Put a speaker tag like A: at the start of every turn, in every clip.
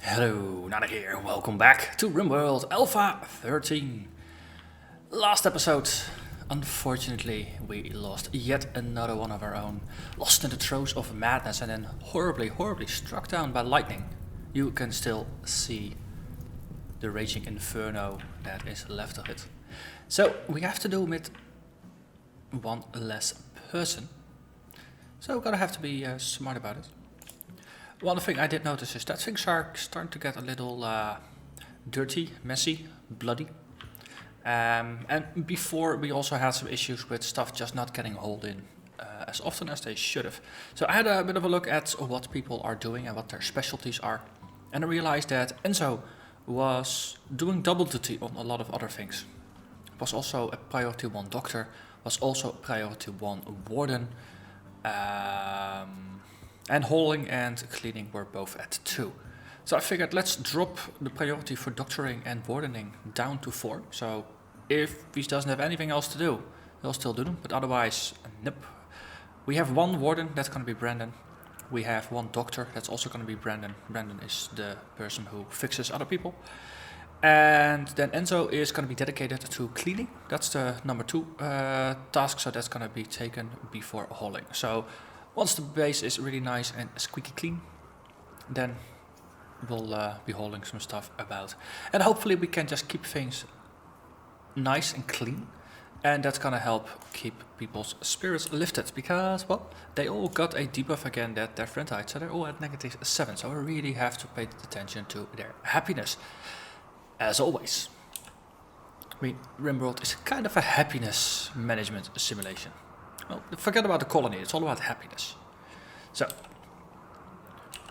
A: Hello, Narnach here. Welcome back to RimWorld Alpha 13. Last episode, unfortunately, we lost yet another one of our own. Lost in the throes of madness and then horribly struck down by lightning. You can still see the raging inferno that is left of it. So we have to do with one less person. So we're gonna have to be smart about it. One thing I did notice is that things are starting to get a little dirty, messy, bloody. And before we also had some issues with stuff just not getting hauled in as often as they should have. So I had a bit of a look at what people are doing and what their specialties are. And I realized that Enzo was doing double duty on a lot of other things. Was also a priority 1 doctor, was also a priority 1 warden. And hauling and cleaning were both at 2. So I figured let's drop the priority for doctoring and wardening down to 4. So if he doesn't have anything else to do, he'll still do them. But otherwise, nope. We have 1 warden, that's going to be Brandon. We have 1 doctor, that's also going to be Brandon. Brandon is the person who fixes other people. And then Enzo is going to be dedicated to cleaning. That's the number 2 task, so that's going to be taken before hauling. So once the base is really nice and squeaky clean, then we'll be hauling some stuff about. And hopefully we can just keep things nice and clean. And that's gonna help keep people's spirits lifted. Because, well, they all got a debuff again that their friend died. So they're all at -7. So we really have to pay attention to their happiness. As always. I mean, RimWorld is kind of a happiness management simulation. Well, forget about the colony, it's all about happiness. So,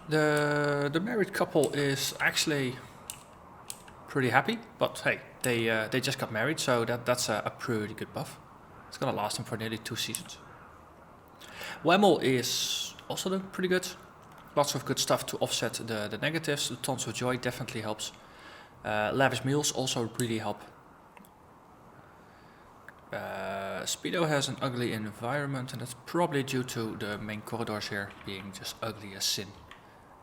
A: the married couple is actually pretty happy, but hey, they just got married, so that's a pretty good buff. It's gonna last them for nearly 2 seasons. Wemmel is also doing pretty good. Lots of good stuff to offset the negatives. The Tons of Joy definitely helps. Lavish meals also really help. Speedo has an ugly environment, and that's probably due to the main corridors here being just ugly as sin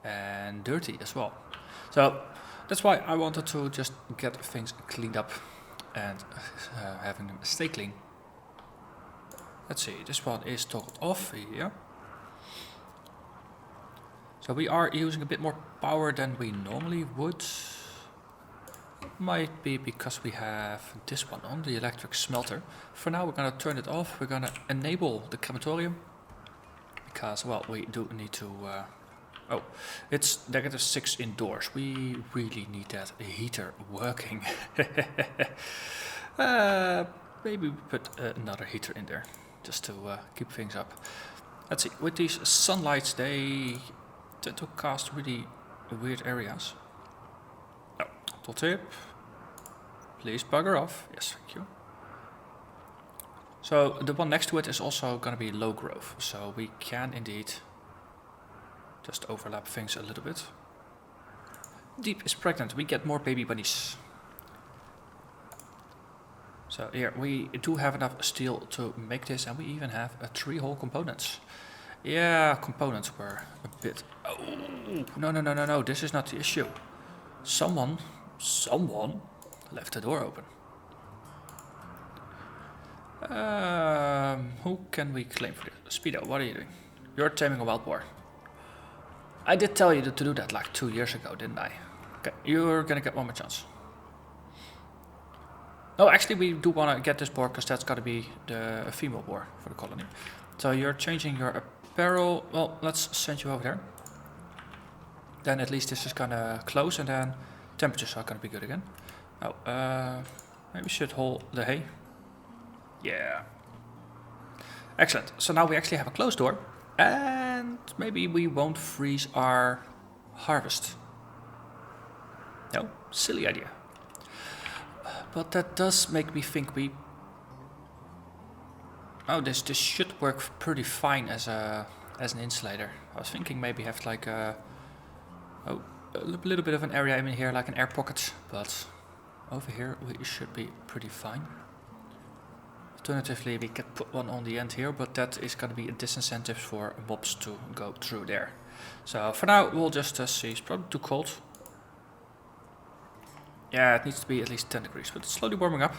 A: and dirty as well. So that's why I wanted to just get things cleaned up and having them stay clean. Let's see, this one is toggled off here. So we are using a bit more power than we normally would. Might be because we have this one on, the electric smelter. For now we're going to turn it off. We're going to enable the crematorium. Because, well, we do need to... oh, it's -6 indoors. We really need that heater working. Maybe we put another heater in there. Just to keep things up. Let's see, with these sunlights they tend to cast really weird areas. Tip. Please bugger off. Yes, thank you. So the one next to it is also going to be low growth, so we can indeed just overlap things a little bit. Deep is pregnant. We get more baby bunnies. So here we do have enough steel to make this, and we even have 3 whole components. Yeah, components were a bit... Oh, no. This is not the issue. Someone left the door open. Who can we claim for this? Speedo, what are you doing? You're taming a wild boar. I did tell you to do that like 2 years ago, didn't I? Okay, you're gonna get 1 more chance. No, actually we do want to get this boar because that's gotta be the female boar for the colony. So you're changing your apparel. Well, let's send you over there. Then at least this is gonna close, and then temperatures are gonna be good again. Oh, maybe we should haul the hay. Yeah. Excellent. So now we actually have a closed door, and maybe we won't freeze our harvest. No, silly idea. But that does make me think we... Oh, this should work pretty fine as an insulator. I was thinking maybe have like a little bit of an area in here, like an air pocket, but over here we should be pretty fine. Alternatively, we could put one on the end here, but that is going to be a disincentive for mobs to go through there. So for now, we'll just see. It's probably too cold. Yeah, it needs to be at least 10 degrees, but it's slowly warming up.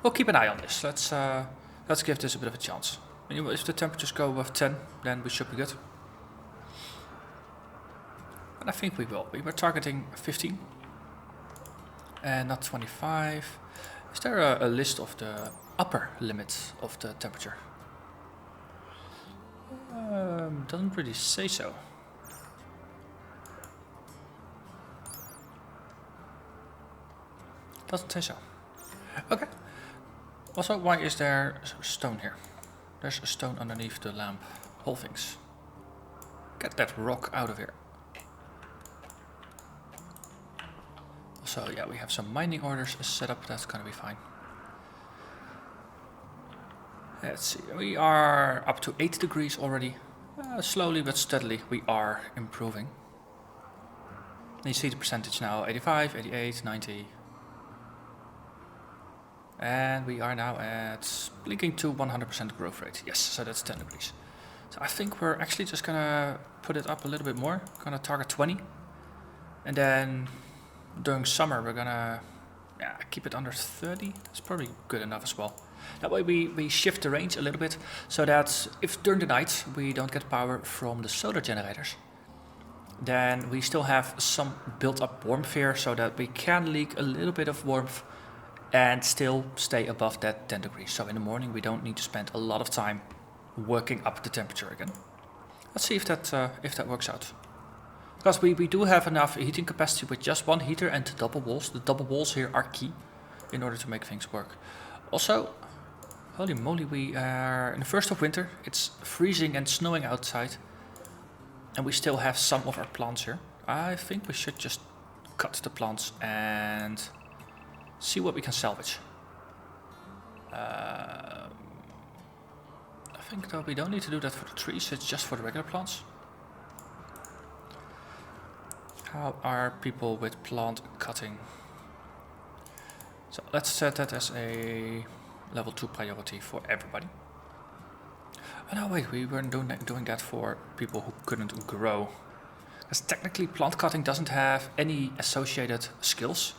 A: We'll keep an eye on this. Let's give this a bit of a chance. Anyway, if the temperatures go above 10, then we should be good. And I think we will. We were targeting 15 and not 25. Is there a list of the upper limit of the temperature? Doesn't really say so. Doesn't say so. Okay. Also, why is there stone here? There's a stone underneath the lamp. Whole things. Get that rock out of here. So yeah, we have some mining orders set up. That's gonna be fine. Let's see. We are up to 8 degrees already. Slowly but steadily, we are improving. And you see the percentage now: 85, 88, 90. And we are now at blinking to 100% growth rate. Yes, so that's 10 degrees. So I think we're actually just gonna put it up a little bit more. Gonna target 20. And then during summer we're gonna keep it under 30. That's probably good enough as well. That way we shift the range a little bit, so that if during the night we don't get power from the solar generators, then we still have some built up warmth here, so that we can leak a little bit of warmth and still stay above that 10 degrees. So in the morning we don't need to spend a lot of time working up the temperature again. Let's see if that works out. Because we do have enough heating capacity with just one heater and the double walls. The double walls here are key in order to make things work. Also, holy moly, we are in the first of winter. It's freezing and snowing outside. And we still have some of our plants here. I think we should just cut the plants and see what we can salvage. I think that we don't need to do that for the trees, it's just for the regular plants. How are people with plant cutting? So let's set that as a level 2 priority for everybody. Oh no, wait, we weren't doing that for people who couldn't grow. Because technically plant cutting doesn't have any associated skills.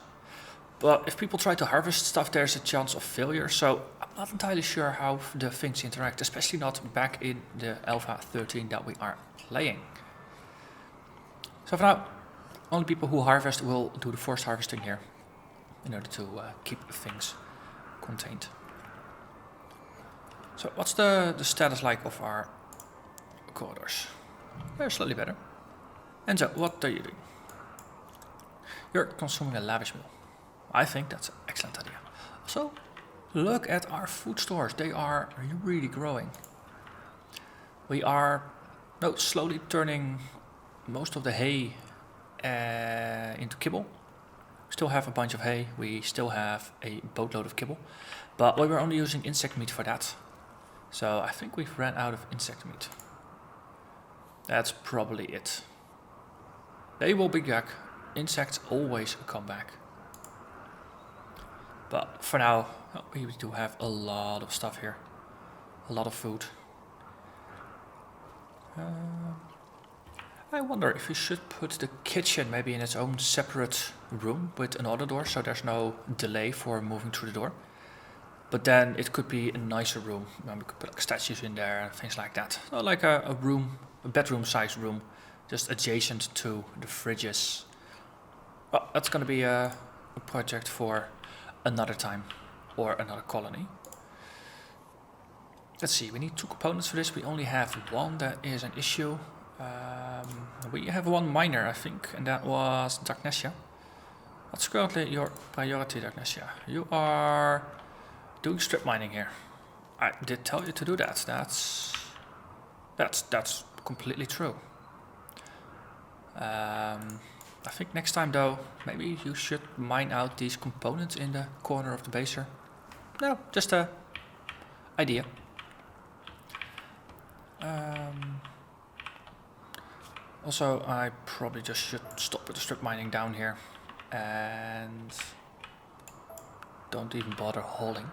A: But if people try to harvest stuff, there's a chance of failure. So I'm not entirely sure how the things interact, especially not back in the Alpha 13 that we are playing. So for now, only people who harvest will do the forced harvesting here in order to keep things contained. So what's the status like of our corridors? They're slightly better. And so, what are you doing? You're consuming a lavish meal. I think that's an excellent idea. So, look at our food stores. They are really growing. We are slowly turning most of the hay into kibble. We still have a bunch of hay. We still have a boatload of kibble. But we were only using insect meat for that. So I think we've ran out of insect meat. That's probably it. They will be back. Insects always come back. But for now, we do have a lot of stuff here. A lot of food. I wonder if we should put the kitchen maybe in its own separate room with another door, so there's no delay for moving through the door. But then it could be a nicer room. We could put like statues in there and things like that. So like a bedroom-sized room, just adjacent to the fridges. Well, that's going to be a project for another time or another colony. Let's see, we need 2 components for this. We only have 1, that is an issue. We have 1 miner, I think, and that was Darknessia. What's currently your priority, Darknessia? You are doing strip mining here. I did tell you to do that. That's completely true. I think next time though, maybe you should mine out these components in the corner of the base here. No, just a idea. Also, I probably just should stop with the strip mining down here and don't even bother hauling.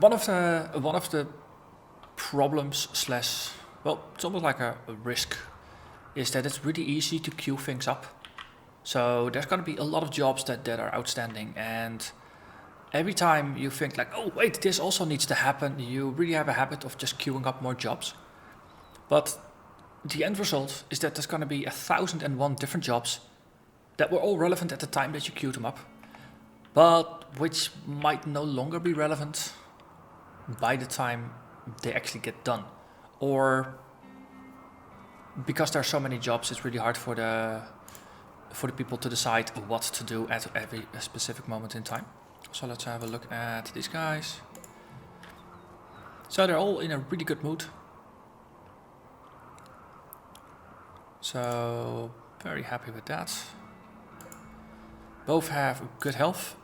A: One of the problems / well, it's almost like a risk is that it's really easy to queue things up. So there's going to be a lot of jobs that are outstanding, and every time you think like, oh wait, this also needs to happen, you really have a habit of just queuing up more jobs. But the end result is that there's going to be 1,001 different jobs that were all relevant at the time that you queued them up, but which might no longer be relevant by the time they actually get done. Or because there are so many jobs, it's really hard for the people to decide what to do at every specific moment in time. So let's have a look at these guys. So they're all in a really good mood. So very happy with that. Both have good health.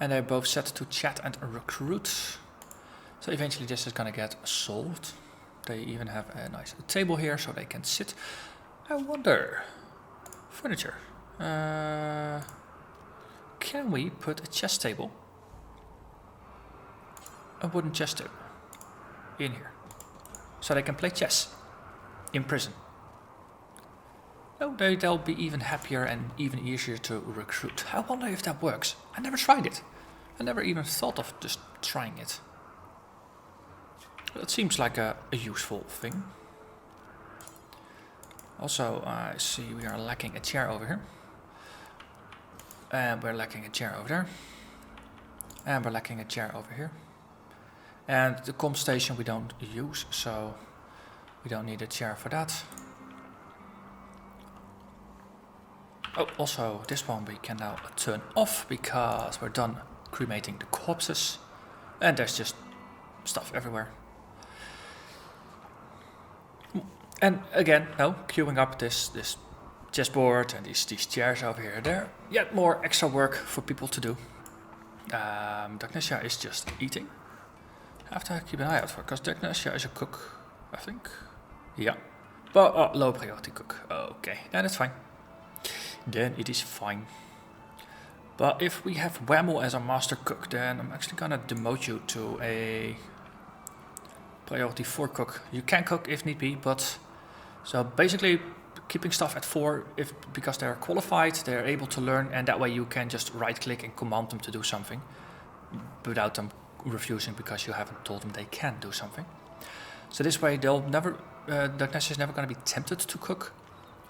A: And they're both set to chat and recruit. So eventually this is gonna get solved. They even have a nice table here so they can sit. I wonder, furniture. Can we put a chess table? A wooden chess table in here. So they can play chess in prison. Oh, they'll be even happier and even easier to recruit. I wonder if that works. I never tried it. I never even thought of just trying it. It seems like a useful thing. Also, I see we are lacking a chair over here. And we're lacking a chair over there. And we're lacking a chair over here. And the comm station we don't use, so we don't need a chair for that. Oh, also this one we can now turn off because we're done cremating the corpses. And there's just stuff everywhere. And again, no, queuing up this chessboard and these chairs over here. There, yet more extra work for people to do. Dagnesia is just eating. I have to keep an eye out for, because Dagnesia is a cook, I think. Yeah. But low priority cook. Okay, then it's fine. Then it is fine. But if we have Whammo as our master cook, then I'm actually gonna demote you to a priority 4 cook. You can cook if need be, but so basically keeping stuff at 4 because they're qualified, they're able to learn, and that way you can just right click and command them to do something without them refusing because you haven't told them they can do something. So this way they'll never, Dagnesia is never going to be tempted to cook,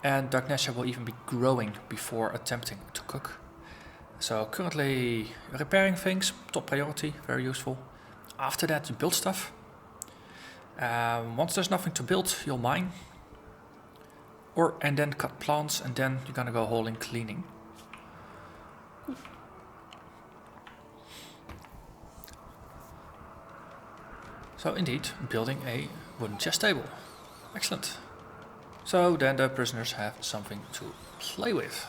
A: and Dagnesia will even be growing before attempting to cook. So currently repairing things, top priority, very useful. After that you build stuff. Once there's nothing to build, you'll mine. And then cut plants, and then you're gonna go whole in cleaning. So indeed, building a wooden chess table. Excellent. So then the prisoners have something to play with.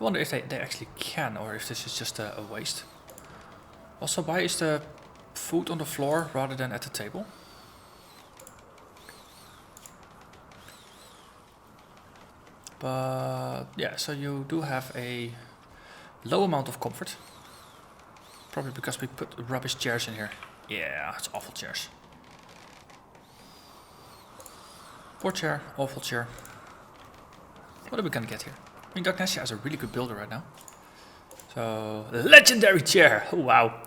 A: I wonder if they actually can, or if this is just a waste. Also, why is the food on the floor rather than at the table? But yeah, so you do have a low amount of comfort. Probably because we put rubbish chairs in here. Yeah, it's awful chairs. Poor chair, awful chair. What are we gonna get here? I mean, Dagnesia is a really good builder right now. So, legendary chair! Oh, wow.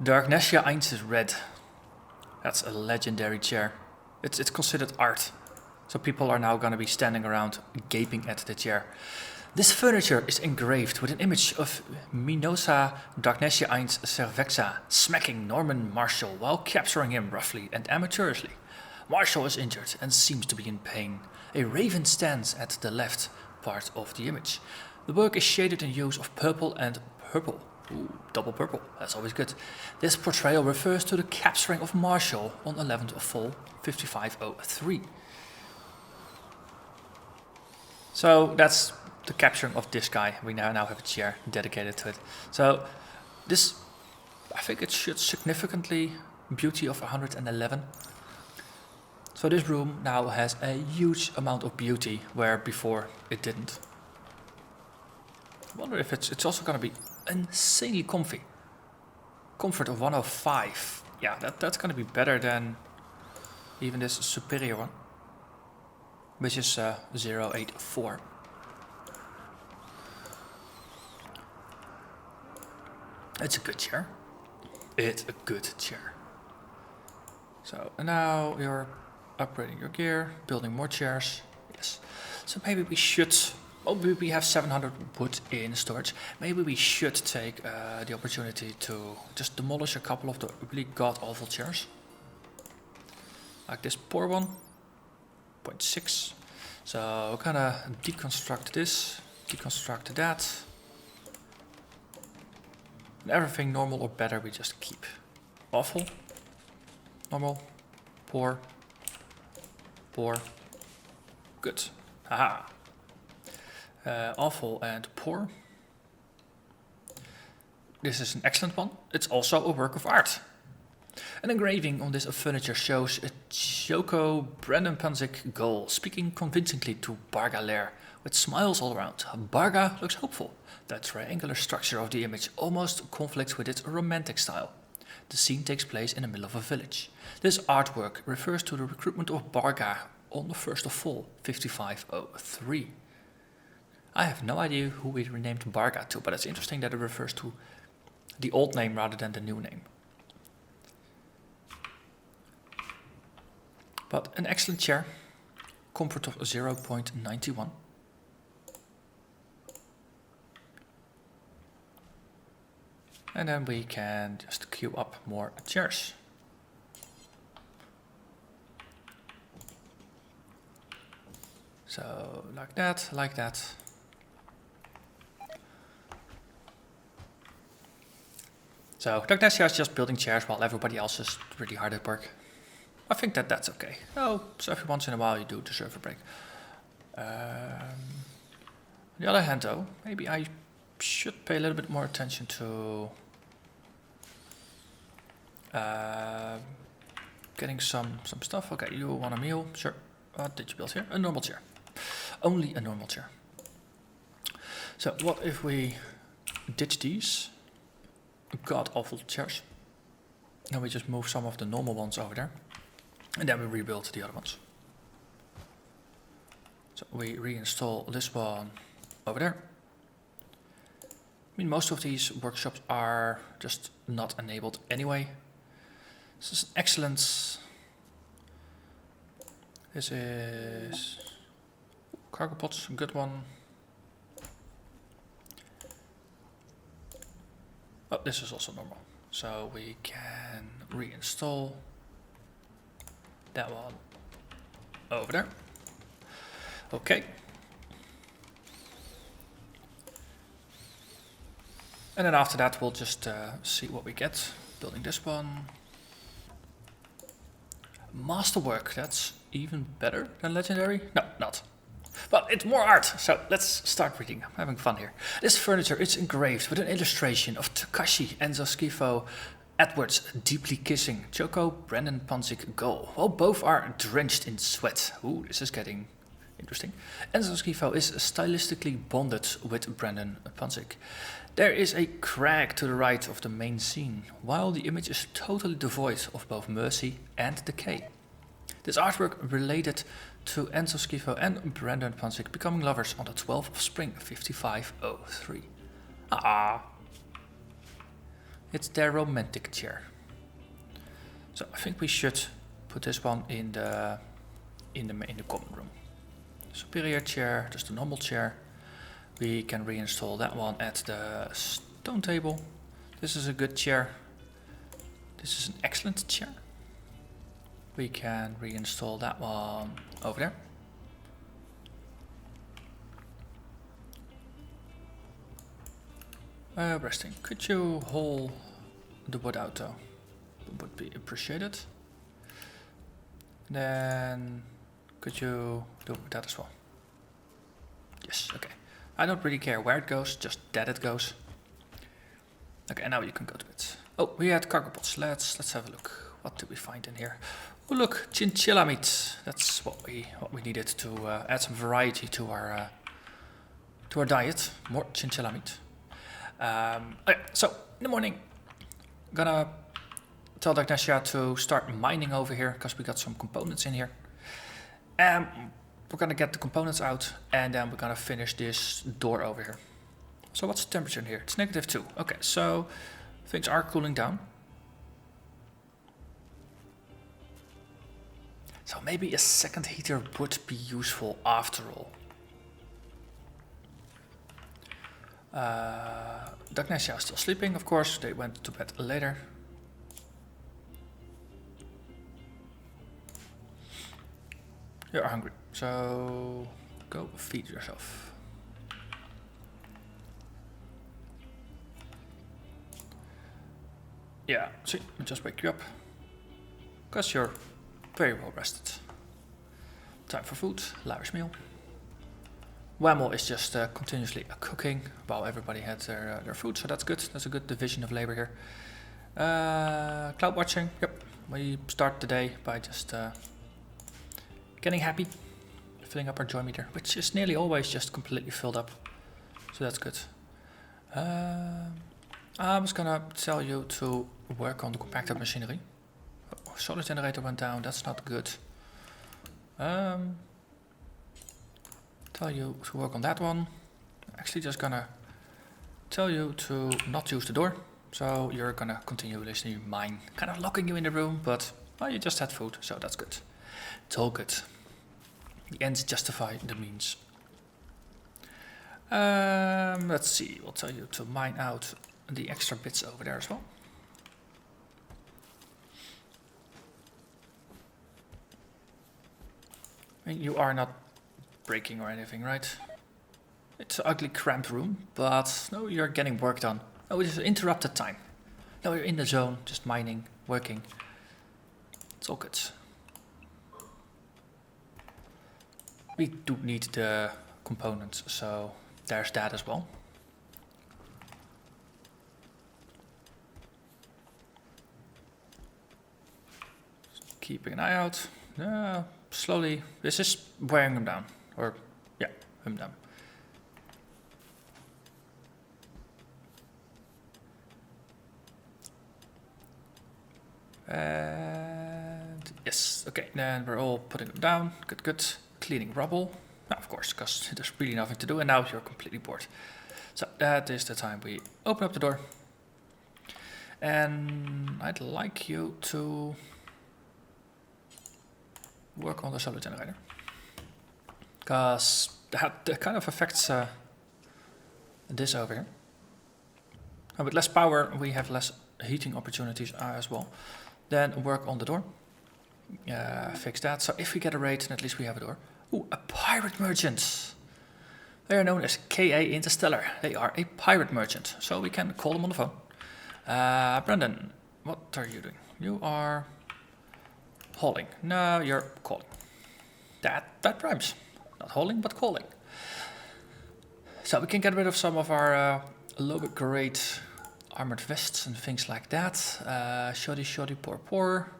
A: Dagnesia 1 is red. That's a legendary chair. It's considered art. So people are now gonna be standing around gaping at the chair. This furniture is engraved with an image of Minosa Dagnesia 1 Cervexa smacking Norman Marshall while capturing him roughly and amateurishly. Marshall is injured and seems to be in pain. A raven stands at the left part of the image. The work is shaded in use of purple and purple. Ooh, double purple, that's always good. This portrayal refers to the capturing of Marshall on 11th of fall, 5503. So that's the capturing of this guy. We now have a chair dedicated to it. So this, I think it should significantly beauty of 111. So this room now has a huge amount of beauty where before it didn't. I wonder if it's also going to be insanely comfy. Comfort of 105. Yeah, that's gonna be better than even this superior one, which is 084. It's a good chair. It's a good chair. So now you're upgrading your gear, building more chairs. Yes. So maybe we should. Oh, we have 700 wood in storage. Maybe we should take the opportunity to just demolish a couple of the really god-awful chairs. Like this poor one. 0.6. So we're gonna deconstruct this, deconstruct that. And everything normal or better we just keep. Awful. Normal. Poor. Poor. Good. Haha. Awful and poor. This is an excellent one. It's also a work of art. An engraving on this furniture shows a Choco Brandon Panzik gull speaking convincingly to Barga Lair with smiles all around. Barga looks hopeful. The triangular structure of the image almost conflicts with its romantic style. The scene takes place in the middle of a village. This artwork refers to the recruitment of Barga on the 1st of fall, 5503. I have no idea who we renamed Barga to, but it's interesting that it refers to the old name rather than the new name. But an excellent chair, comfort of 0.91. And then we can just queue up more chairs. So like that, like that. So Dagnesia is just building chairs while everybody else is really hard at work. I think that's okay. Oh, so every once in a while you do deserve a break. On the other hand though, maybe I should pay a little bit more attention to getting some stuff. Okay, you want a meal? Sure. What did you build here? A normal chair. Only a normal chair. So what if we ditch these god-awful chairs and we just move some of the normal ones over there and then we rebuild the other ones. So we reinstall this one over there. I mean, most of these workshops are just not enabled anyway. This is excellent. This is cargo pods, a good one. Oh, this is also normal. So we can reinstall that one over there. Okay. And then after that we'll just see what we get. Building this one. Masterwork, that's even better than legendary? No, not. But it's more art, so let's start reading. I'm having fun here. This furniture is engraved with an illustration of Takashi Enzo Schifo Edwards deeply kissing Choco Brandon Panzik gull, while both are drenched in sweat. Ooh, this is getting interesting. Enzo Schifo is stylistically bonded with Brandon Panzik. There is a crag to the right of the main scene, while the image is totally devoid of both mercy and decay. This artwork related to Enzo Schifo and Brandon Panzik becoming lovers on the 12th of spring, 5503. Ah, it's their romantic chair. So I think we should put this one in the common room. Superior chair, just a normal chair. We can reinstall that one at the stone table. This is a good chair. This is an excellent chair. We can reinstall that one over there. Resting. Could you haul the wood out though? It would be appreciated. Then could you do that as well? Yes, okay. I don't really care where it goes, just that it goes. Okay, now you can go to it. Oh, we had cargo pots. Let's have a look. What did we find in here? Oh look, chinchilla meat. That's what we needed to add some variety to our diet. More chinchilla meat. Okay, so in the morning, Gonna tell Dagnesia to start mining over here, because we got some components in here. And we're gonna get the components out, and then we're gonna finish this door over here. So what's the temperature in here? It's -2. Okay, so things are cooling down. So maybe a second heater would be useful after all. Dagnesia is still sleeping, of course. They went to bed later. You're hungry, so go feed yourself. Yeah, see, we just wake you up, because you're very well rested. Time for food, lavish meal. Whamel is just continuously cooking while everybody had their food, so that's good. That's a good division of labor here. Cloud watching, yep. We start the day by just getting happy, filling up our joy meter, which is nearly always just completely filled up. So that's good. I was gonna tell you to work on the compactor machinery. Oh, solar generator went down, that's not good. Tell you to work on that one. Actually just gonna tell you to not use the door. So you're gonna continuously mine. Kind of locking you in the room, but well, you just had food, so that's good. It's all good. The ends justify the means. Let's see, we'll tell you to mine out the extra bits over there as well. I mean, you are not breaking or anything, right? It's an ugly, cramped room, but no, you're getting work done. No, it's interrupted time. No, you're in the zone, just mining, working. It's all good. We do need the components, so there's that as well. Just keeping an eye out. Slowly, this is wearing them down. Or, yeah, them down. And yes, okay, then we're all putting them down. Good, good. Cleaning rubble. Now, of course, because there's really nothing to do, and now you're completely bored. So that is the time we open up the door. And I'd like you to work on the solar generator, because that kind of affects this over here. And with less power, we have less heating opportunities as well. Then work on the door. Fix that. So if we get a raid, then at least we have a door. Ooh, a pirate merchant. They are known as KA Interstellar. They are a pirate merchant, so we can call them on the phone. Brendan, what are you doing? You are hauling. No, you're calling. That rhymes. Not hauling, but calling. So we can get rid of some of our lower grade armored vests and things like that. Shoddy, poor.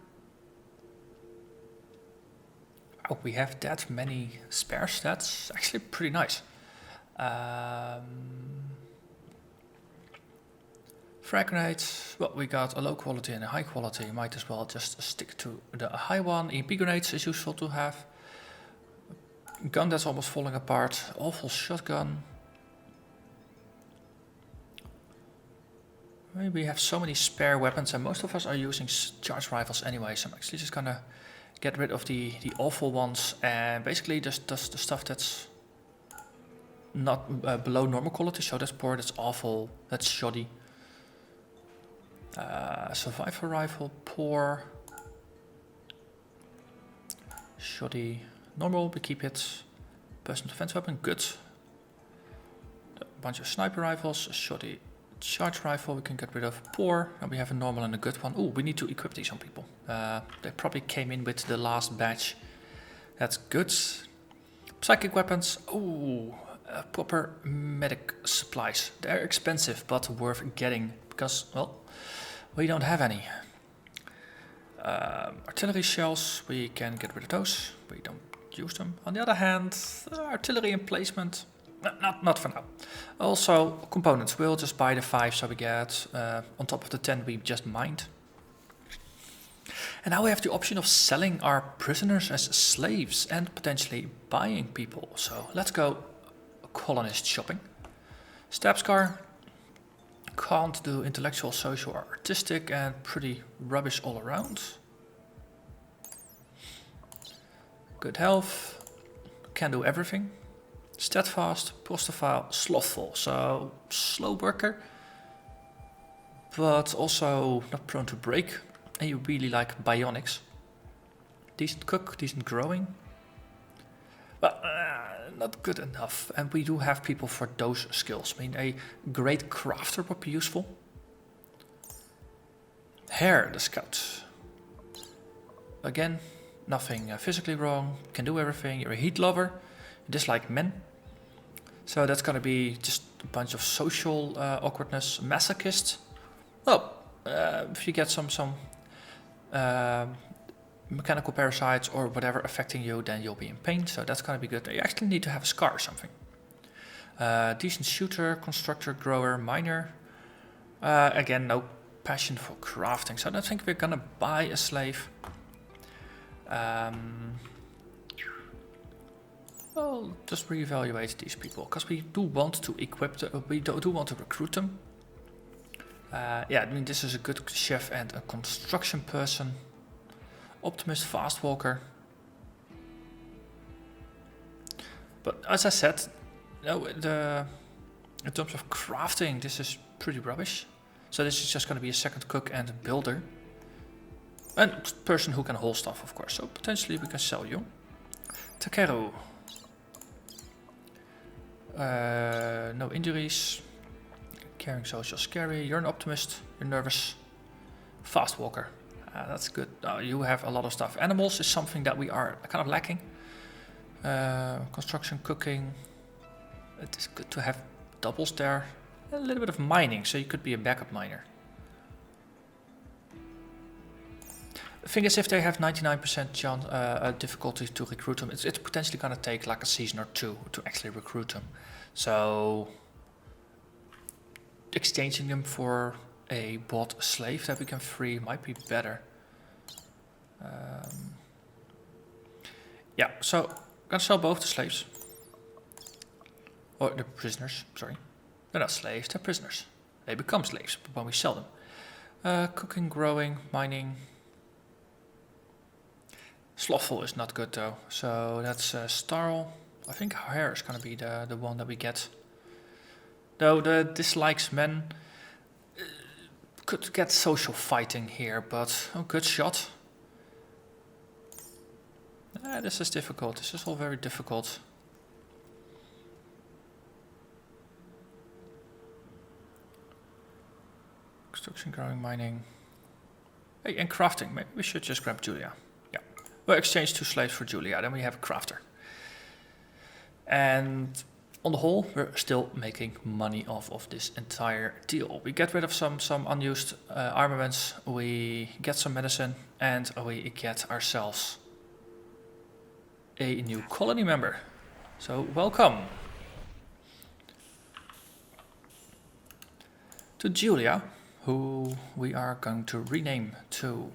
A: Oh, we have that many spares. That's actually pretty nice. Frag grenades. Well, we got a low quality and a high quality. Might as well just stick to the high one. EMP grenades is useful to have. Gun that's almost falling apart. Awful shotgun. We have so many spare weapons, and most of us are using charge rifles anyway, so I'm actually just gonna get rid of the awful ones and basically just the stuff that's not below normal quality. So that's poor, that's awful, that's shoddy. Survivor rifle, poor. Shoddy, normal, we keep it. Personal defense weapon, good. A bunch of sniper rifles, shoddy. Charge rifle we can get rid of, poor, and we have a normal and a good one. Oh, we need to equip these on people. They probably came in with the last batch. That's good. Psychic weapons. Oh, proper medic supplies. They're expensive, but worth getting because, well, we don't have any. Artillery shells, we can get rid of those. We don't use them. On the other hand, artillery emplacement. Not for now. Also, components. We'll just buy the 5 so we get on top of the 10 we just mined. And now we have the option of selling our prisoners as slaves and potentially buying people. So let's go colonist shopping. Stab scar. Can't do intellectual, social, or artistic, and pretty rubbish all around. Good health. Can do everything. Steadfast, prostophile, slothful. So slow worker, but also not prone to break. And you really like bionics. Decent cook, decent growing. But not good enough. And we do have people for those skills. I mean, a great crafter would be useful. Hare, the scout. Again, nothing physically wrong. Can do everything. You're a heat lover. You dislike men. So that's gonna be just a bunch of social awkwardness. Masochist. Well, if you get some mechanical parasites or whatever affecting you, then you'll be in pain, so that's gonna be good. You actually need to have a scar or something. Decent shooter, constructor, grower, miner. Again, no passion for crafting, so I don't think we're gonna buy a slave. Well, just reevaluate these people, because we do want to equip them, we do want to recruit them. Yeah, I mean, this is a good chef and a construction person. Optimist, fast walker. But as I said, no, in terms of crafting, this is pretty rubbish. So this is just going to be a second cook and a builder. And a person who can haul stuff, of course. So potentially we can sell you. Takeru. No injuries. Caring, social, scary. You're an optimist. You're nervous. Fast walker. That's good. You have a lot of stuff. Animals is something that we are kind of lacking. Construction, cooking. It is good to have doubles there. A little bit of mining, so you could be a backup miner. The thing is, if they have 99% chance, difficulty to recruit them, it's potentially going to take like a season or 2 to actually recruit them. So exchanging them for a bought slave that we can free might be better. Yeah, so I'm gonna sell both the slaves. Or the prisoners, sorry. They're not slaves, they're prisoners. They become slaves when we sell them. Cooking, growing, mining. Slothful is not good though, so that's Starl. I think Hare is gonna be the one that we get. Though the dislikes men. Could get social fighting here, but good shot. This is difficult. This is all very difficult. Construction, growing, mining. Hey, and crafting. Maybe we should just grab Julia. Yeah. We'll exchange 2 slaves for Julia. Then we have a crafter. And on the whole, we're still making money off of this entire deal. We get rid of some unused armaments, we get some medicine, and we get ourselves a new colony member. So welcome to Julia, who we are going to rename to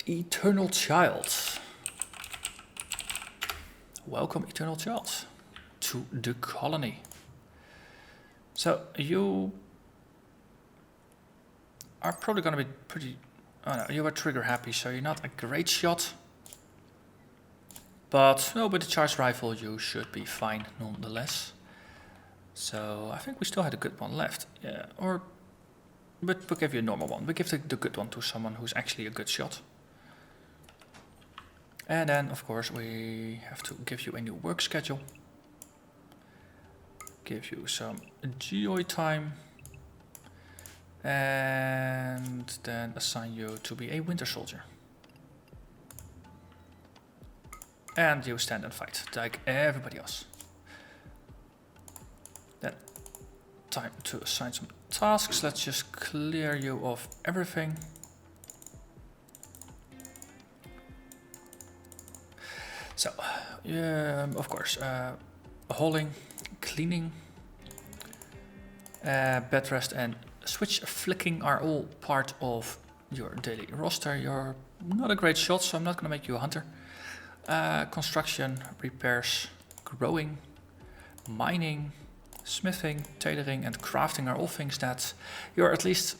A: Eternal Child. Welcome, Eternal Child, to the colony. So you are probably going to be pretty... Oh no, you are trigger happy, so you're not a great shot. But no, with the charged rifle you should be fine nonetheless. So I think we still had a good one left. Yeah, but we'll give you a normal one. We give the good one to someone who's actually a good shot. And then, of course, we have to give you a new work schedule. Give you some GOI time. And then assign you to be a winter soldier. And you stand and fight, like everybody else. Then, time to assign some tasks. Let's just clear you of everything. So, Of course, hauling, cleaning, bed rest and switch flicking are all part of your daily roster. You're not a great shot, so I'm not going to make you a hunter. Construction, repairs, growing, mining, smithing, tailoring and crafting are all things that you're at least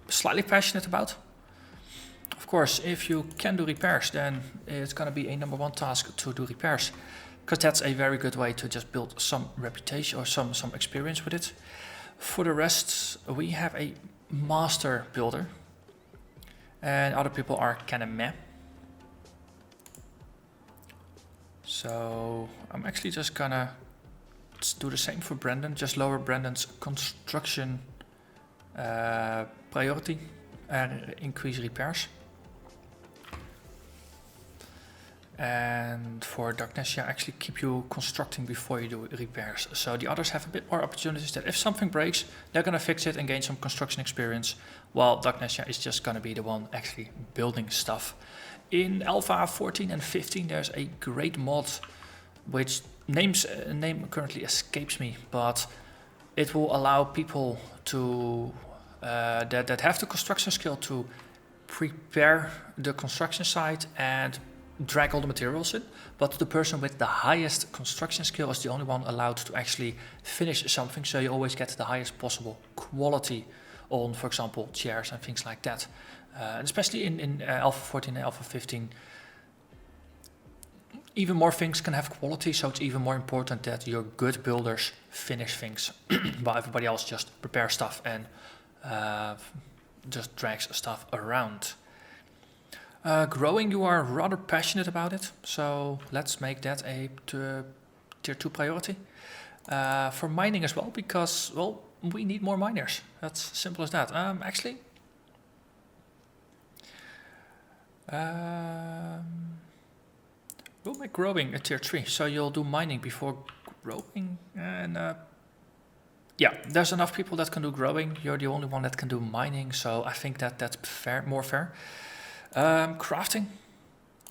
A: slightly passionate about. Of course, if you can do repairs, then it's going to be a number one task to do repairs, because that's a very good way to just build some reputation or some experience with it. For the rest, we have a master builder, and other people are kind of meh. So I'm actually just gonna do the same for Brandon, just lower Brandon's construction priority and increase repairs. And for Darknessia, actually keep you constructing before you do repairs. So the others have a bit more opportunities that if something breaks, they're gonna fix it and gain some construction experience, while Darknessia is just gonna be the one actually building stuff. In Alpha 14 and 15, there's a great mod, which name currently escapes me, but it will allow people to that have the construction skill to prepare the construction site and drag all the materials in, but the person with the highest construction skill is the only one allowed to actually finish something, so you always get the highest possible quality on, for example, chairs and things like that. And especially in Alpha 14 and Alpha 15, even more things can have quality, so it's even more important that your good builders finish things while everybody else just prepares stuff and just drags stuff around. Growing, you are rather passionate about it, so let's make that a tier 2 priority. For mining as well, because, well, we need more miners. That's simple as that. Actually, we'll make growing a tier 3, so you'll do mining before growing. And yeah, there's enough people that can do growing. You're the only one that can do mining, so I think that's fair, more fair. Crafting.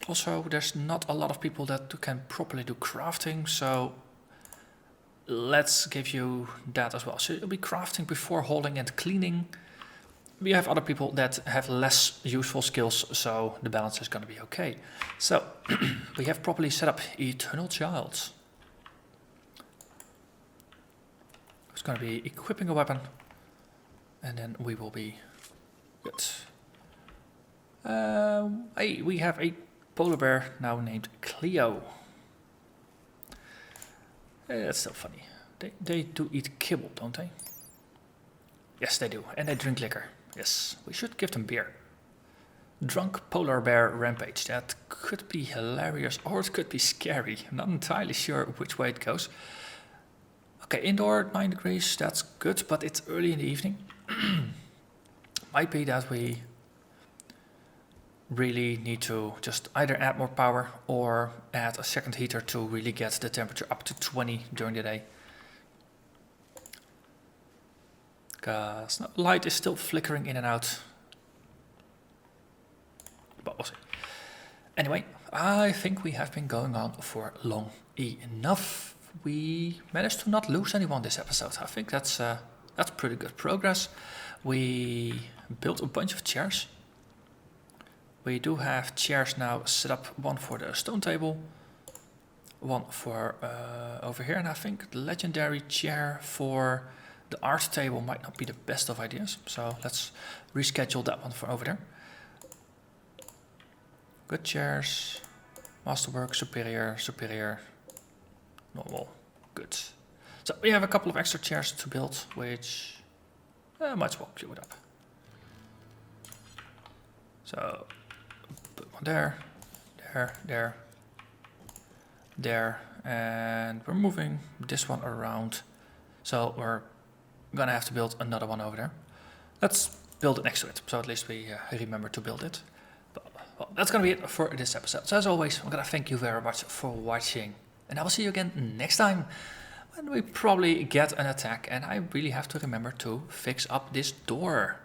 A: Also, there's not a lot of people that can properly do crafting, so let's give you that as well. So it'll be crafting before hauling and cleaning. We have other people that have less useful skills, so the balance is going to be okay. So we have properly set up Eternal Child. It's going to be equipping a weapon, and then we will be good. Hey, we have a polar bear now named Cleo. Hey, that's so funny. They do eat kibble, don't they? Yes, they do. And they drink liquor. Yes, we should give them beer. Drunk polar bear rampage. That could be hilarious or it could be scary. I'm not entirely sure which way it goes. Okay, indoor 9 degrees. That's good, but it's early in the evening. Might be that we really need to just either add more power or add a second heater to really get the temperature up to 20 during the day. Because light is still flickering in and out. But we'll see. Anyway, I think we have been going on for long enough. We managed to not lose anyone this episode. I think that's pretty good progress. We built a bunch of chairs. We do have chairs now set up, one for the stone table, one for over here, and I think the legendary chair for the art table might not be the best of ideas, so let's reschedule that one for over there. Good chairs, masterwork, superior, normal, good. So we have a couple of extra chairs to build, which might as well queue it up. So put one there, and we're moving this one around. So we're gonna have to build another one over there. Let's build it next to it, so at least we remember to build it. But, well, that's gonna be it for this episode. So as always, I'm gonna thank you very much for watching, and I will see you again next time, when we probably get an attack, and I really have to remember to fix up this door.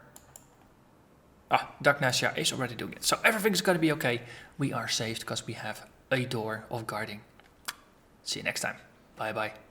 A: Dagnasia is already doing it. So everything's going to be okay. We are saved because we have a door of guarding. See you next time. Bye bye.